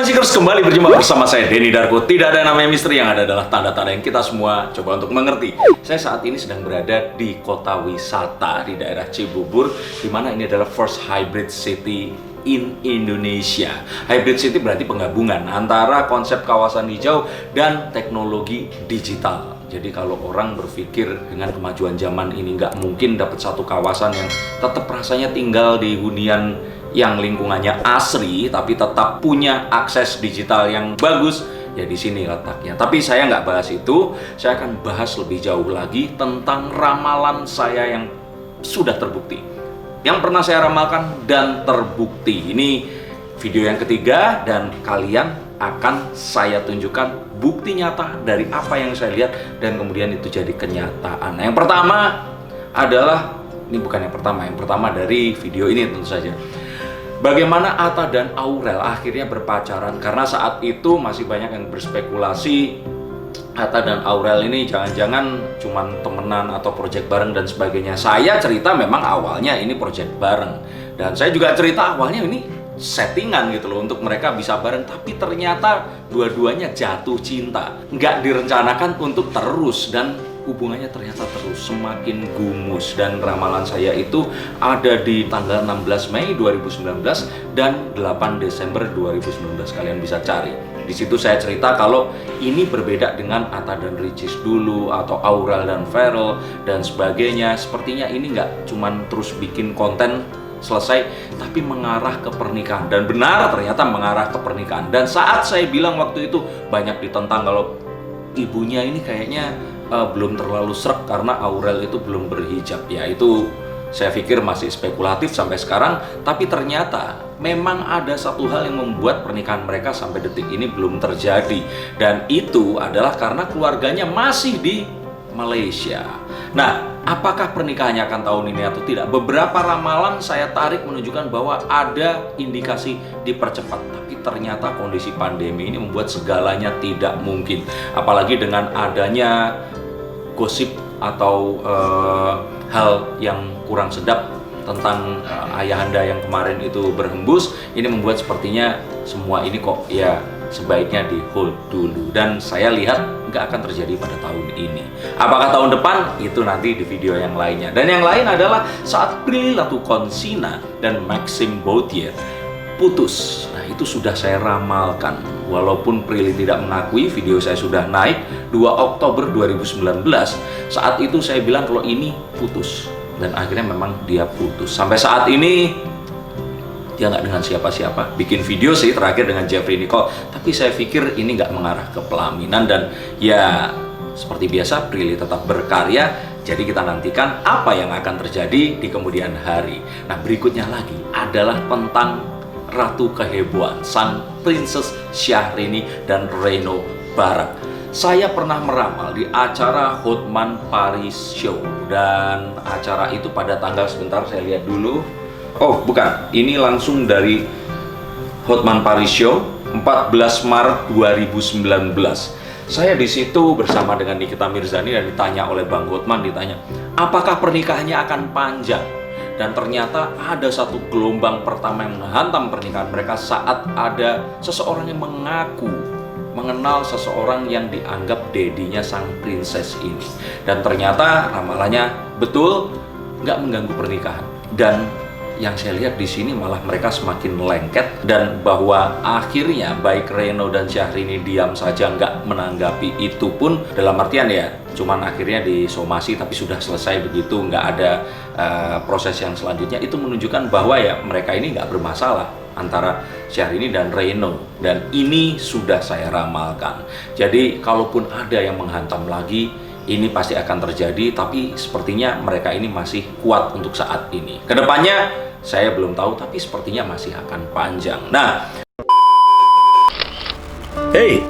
Seekers, kembali berjumpa bersama saya Denny Darko. Tidak ada namanya misteri, yang ada adalah tanda-tanda yang kita semua coba untuk mengerti. Saya saat ini sedang berada di kota wisata di daerah Cibubur, di mana ini adalah first hybrid city in Indonesia. Hybrid city berarti penggabungan antara konsep kawasan hijau dan teknologi digital. Jadi kalau orang berpikir dengan kemajuan zaman ini nggak mungkin dapat satu kawasan yang tetap rasanya tinggal di hunian yang lingkungannya asri, tapi tetap punya akses digital yang bagus, ya di sini letaknya. Tapi saya nggak bahas itu, saya akan bahas lebih jauh lagi tentang ramalan saya yang sudah terbukti, yang pernah saya ramalkan dan terbukti. Ini video yang ketiga dan kalian akan saya tunjukkan bukti nyata dari apa yang saya lihat dan kemudian itu jadi kenyataan. Nah, yang pertama adalah, ini bukan yang pertama dari video ini tentu saja. Bagaimana Atta dan Aurel akhirnya berpacaran, karena saat itu masih banyak yang berspekulasi Atta dan Aurel ini jangan-jangan cuman temenan atau project bareng dan sebagainya. Saya cerita memang awalnya ini project bareng, dan saya juga cerita awalnya ini settingan gitu loh untuk mereka bisa bareng, tapi ternyata dua-duanya jatuh cinta, nggak direncanakan untuk terus, dan hubungannya ternyata terus semakin gumus. Dan ramalan saya itu ada di tanggal 16 Mei 2019 dan 8 Desember 2019, kalian bisa cari. Di situ saya cerita kalau ini berbeda dengan Atta dan Ricis dulu, atau Aurel dan Ferel dan sebagainya. Sepertinya ini nggak cuman terus bikin konten selesai, tapi mengarah ke pernikahan. Dan benar, ternyata mengarah ke pernikahan. Dan saat saya bilang waktu itu banyak ditentang kalau ibunya ini kayaknya belum terlalu srek karena Aurel itu belum berhijab. Ya itu saya pikir masih spekulatif sampai sekarang, tapi ternyata memang ada satu hal yang membuat pernikahan mereka sampai detik ini belum terjadi, dan itu adalah karena keluarganya masih di Malaysia. Nah, apakah pernikahannya akan tahun ini atau tidak? Beberapa ramalan saya tarik menunjukkan bahwa ada indikasi dipercepat, tapi ternyata kondisi pandemi ini membuat segalanya tidak mungkin. Apalagi dengan adanya gosip atau hal yang kurang sedap tentang ayahanda yang kemarin itu berhembus, ini membuat sepertinya semua ini kok ya sebaiknya di hold dulu. Dan saya lihat nggak akan terjadi pada tahun ini. Apakah tahun depan? Itu nanti di video yang lainnya. Dan yang lain adalah saat Prilly Latuconsina dan Maxime Bauthier putus. Nah, itu sudah saya ramalkan. Walaupun Prilly tidak mengakui, video saya sudah naik 2 Oktober 2019. Saat itu saya bilang kalau ini putus, dan akhirnya memang dia putus. Sampai saat ini dia nggak dengan siapa-siapa. Bikin video sih terakhir dengan Jeffrey Nicole, tapi saya pikir ini nggak mengarah ke pelaminan. Dan ya seperti biasa, Prilly tetap berkarya. Jadi kita nantikan apa yang akan terjadi di kemudian hari. Nah, berikutnya lagi adalah tentang Ratu Kehebohan, sang Princess Syahrini dan Reno Barak. Saya pernah meramal di acara Hotman Paris Show, dan acara itu pada tanggal, sebentar saya lihat dulu. Oh, bukan. Ini langsung dari Hotman Paris Show 14 Maret 2019. Saya di situ bersama dengan Nikita Mirzani dan ditanya oleh Bang Hotman, ditanya, "Apakah pernikahannya akan panjang?" Dan ternyata ada satu gelombang pertama yang menghantam pernikahan mereka saat ada seseorang yang mengaku mengenal seseorang yang dianggap dedinya sang princess ini. Dan ternyata ramalannya betul, nggak mengganggu pernikahan. Dan yang saya lihat di sini malah mereka semakin lengket, dan bahwa akhirnya baik Reno dan Syahrini diam saja nggak menanggapi itu pun, dalam artian ya cuman akhirnya disomasi tapi sudah selesai begitu, nggak ada proses yang selanjutnya. Itu menunjukkan bahwa ya mereka ini nggak bermasalah antara Syahrini dan Reno, dan ini sudah saya ramalkan. Jadi kalaupun ada yang menghantam lagi, ini pasti akan terjadi, tapi sepertinya mereka ini masih kuat untuk saat ini. Kedepannya saya belum tahu, tapi sepertinya masih akan panjang. Nah, hey,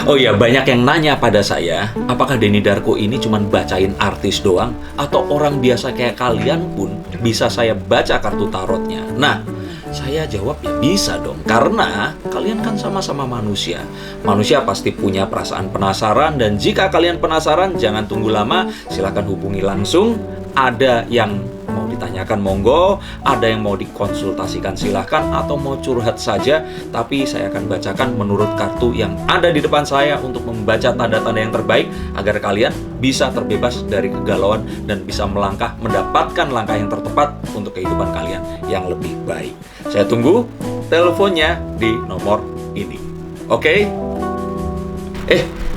oh ya, banyak yang nanya pada saya, apakah Denny Darko ini cuma bacain artis doang, atau orang biasa kayak kalian pun bisa saya baca kartu tarotnya? Nah, saya jawab ya bisa dong, karena kalian kan sama-sama manusia. Manusia pasti punya perasaan penasaran, dan jika kalian penasaran, jangan tunggu lama, silahkan hubungi langsung. Ada yang mau ditanyakan monggo, ada yang mau dikonsultasikan silahkan, atau mau curhat saja. Tapi saya akan bacakan menurut kartu yang ada di depan saya untuk membaca tanda-tanda yang terbaik agar kalian bisa terbebas dari kegalauan dan bisa melangkah mendapatkan langkah yang tertepat untuk kehidupan kalian yang lebih baik. Saya tunggu teleponnya di nomor ini. Oke?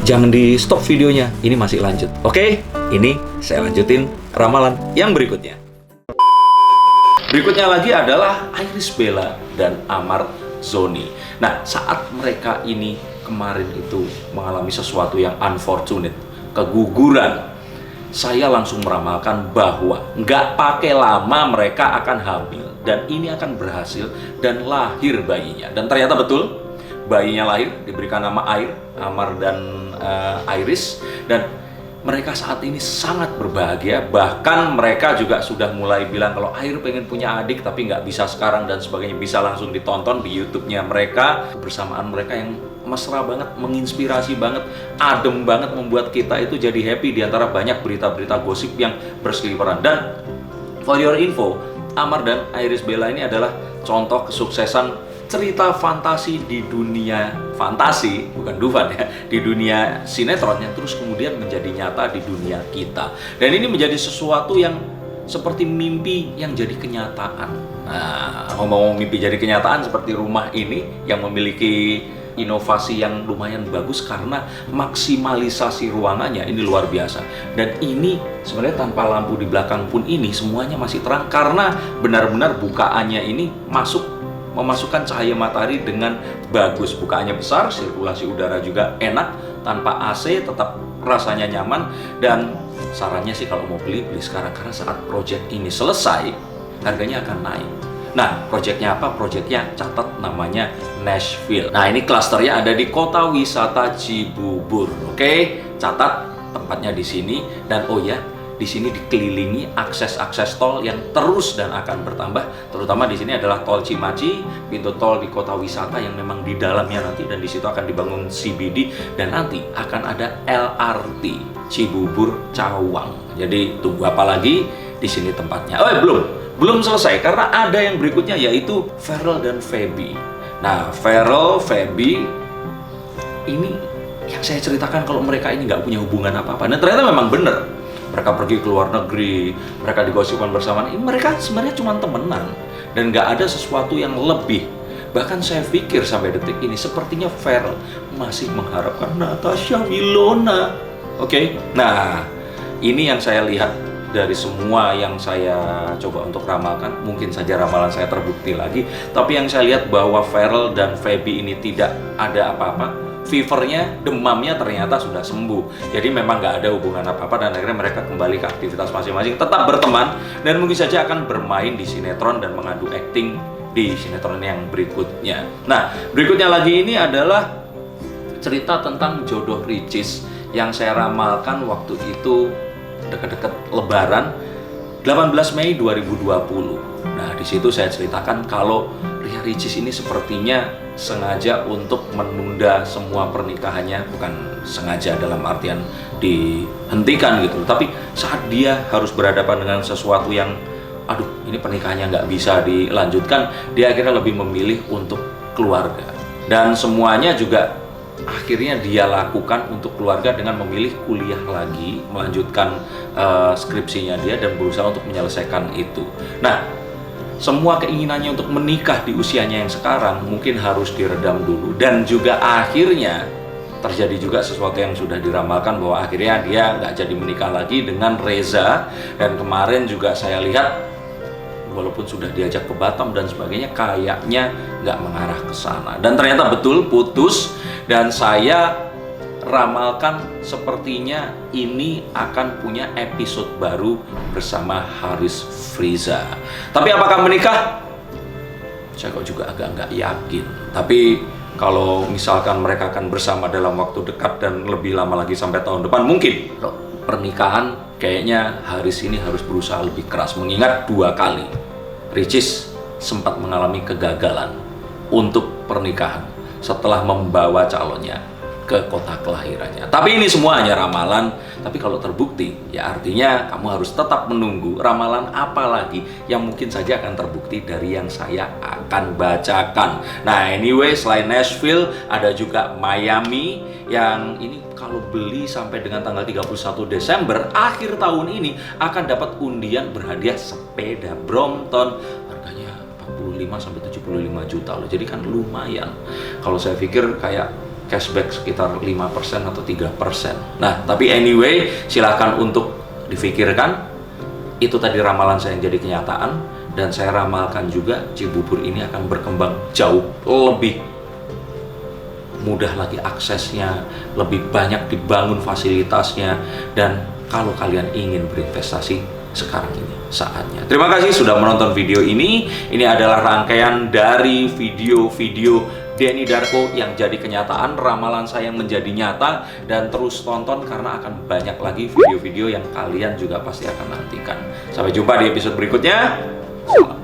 Jangan di stop videonya, ini masih lanjut. Oke? Ini saya lanjutin ramalan yang berikutnya. Berikutnya lagi adalah Iris Bella dan Amar Zoni. Nah, saat mereka ini kemarin itu mengalami sesuatu yang unfortunate, keguguran, saya langsung meramalkan bahwa nggak pakai lama mereka akan hamil. Dan ini akan berhasil dan lahir bayinya. Dan ternyata betul, bayinya lahir, diberikan nama Air, Amar dan Iris. Dan mereka saat ini sangat berbahagia. Bahkan mereka juga sudah mulai bilang kalau Air pengen punya adik tapi nggak bisa sekarang dan sebagainya. Bisa langsung ditonton di YouTube-nya mereka. Kebersamaan mereka yang mesra banget, menginspirasi banget, adem banget, membuat kita itu jadi happy di antara banyak berita-berita gosip yang berseliweran. Dan for your info, Amar dan Iris Bella ini adalah contoh kesuksesan cerita fantasi di dunia fantasi, bukan Dufan ya, di dunia sinetron yang terus kemudian menjadi nyata di dunia kita. Dan ini menjadi sesuatu yang seperti mimpi yang jadi kenyataan. Nah, ngomong-ngomong mimpi jadi kenyataan, seperti rumah ini yang memiliki inovasi yang lumayan bagus karena maksimalisasi ruangannya ini luar biasa. Dan ini sebenarnya tanpa lampu di belakang pun ini semuanya masih terang karena benar-benar bukaannya ini memasukkan cahaya matahari dengan bagus. Bukaannya besar, sirkulasi udara juga enak, tanpa AC tetap rasanya nyaman. Dan sarannya sih kalau mau beli sekarang karena saat project ini selesai harganya akan naik. Nah, proyeknya apa? Proyeknya catat namanya Nashville. Nah, ini klasternya ada di kota wisata Cibubur. Oke, catat tempatnya di sini. Dan oh ya, di sini dikelilingi akses-akses tol yang terus dan akan bertambah. Terutama di sini adalah tol Cimaci, pintu tol di kota wisata yang memang di dalamnya nanti, dan di situ akan dibangun CBD dan nanti akan ada LRT Cibubur Cawang. Jadi tunggu apa lagi? Di sini tempatnya. Belum selesai karena ada yang berikutnya yaitu Farel dan Feby. Nah, Farel, Feby ini yang saya ceritakan kalau mereka ini nggak punya hubungan apa-apa. Dan ternyata memang benar. Mereka pergi ke luar negeri, mereka digosipkan bersama. Ini mereka sebenarnya cuma temenan dan nggak ada sesuatu yang lebih. Bahkan saya pikir sampai detik ini sepertinya Farel masih mengharapkan Natasha Wilona. Oke. Nah, ini yang saya lihat dari semua yang saya coba untuk ramalkan. Mungkin saja ramalan saya terbukti lagi, tapi yang saya lihat bahwa Farel dan Feby ini tidak ada apa-apa. Fevernya, demamnya ternyata sudah sembuh. Jadi memang nggak ada hubungan apa-apa dan akhirnya mereka kembali ke aktivitas masing-masing, tetap berteman dan mungkin saja akan bermain di sinetron dan mengadu akting di sinetron yang berikutnya. Nah, berikutnya lagi ini adalah cerita tentang jodoh Ricis yang saya ramalkan waktu itu dekat-dekat Lebaran 18 Mei 2020. Nah, di situ saya ceritakan kalau Ria Ricis ini sepertinya sengaja untuk menunda semua pernikahannya, bukan sengaja dalam artian dihentikan gitu, tapi saat dia harus berhadapan dengan sesuatu yang ini pernikahannya nggak bisa dilanjutkan, dia akhirnya lebih memilih untuk keluarga. Dan semuanya juga akhirnya dia lakukan untuk keluarga dengan memilih kuliah lagi, melanjutkan skripsinya dia dan berusaha untuk menyelesaikan itu. Nah, semua keinginannya untuk menikah di usianya yang sekarang mungkin harus diredam dulu. Dan juga akhirnya terjadi juga sesuatu yang sudah diramalkan bahwa akhirnya dia nggak jadi menikah lagi dengan Reza. Dan kemarin juga saya lihat walaupun sudah diajak ke Batam dan sebagainya, kayaknya nggak mengarah ke sana. Dan ternyata betul putus. Dan saya ramalkan sepertinya ini akan punya episode baru bersama Haris Friza. Tapi apakah menikah? Saya kok juga agak nggak yakin. Tapi kalau misalkan mereka akan bersama dalam waktu dekat dan lebih lama lagi sampai tahun depan, mungkin. Kalau pernikahan, kayaknya Haris ini harus berusaha lebih keras. Mengingat 2 kali Ricis sempat mengalami kegagalan untuk pernikahan setelah membawa calonnya ke kota kelahirannya. Tapi ini semua hanya ramalan. Tapi kalau terbukti, ya artinya kamu harus tetap menunggu ramalan apa lagi yang mungkin saja akan terbukti dari yang saya akan bacakan. Nah, anyway, selain Nashville, ada juga Miami yang ini kalau beli sampai dengan tanggal 31 Desember akhir tahun ini akan dapat undian berhadiah sepeda Brompton. Harganya 45 sampai 75 juta loh. Jadi kan lumayan. Kalau saya pikir kayak cashback sekitar 5% atau 3%. Nah, tapi anyway, silakan untuk difikirkan. Itu tadi ramalan saya yang jadi kenyataan, dan saya ramalkan juga Cibubur ini akan berkembang jauh lebih mudah lagi aksesnya, lebih banyak dibangun fasilitasnya, dan kalau kalian ingin berinvestasi, sekarang ini saatnya. Terima kasih sudah menonton video ini. Ini adalah rangkaian dari video-video Denny Darko yang jadi kenyataan, ramalan saya yang menjadi nyata, dan terus tonton karena akan banyak lagi video-video yang kalian juga pasti akan nantikan. Sampai jumpa di episode berikutnya. Salam.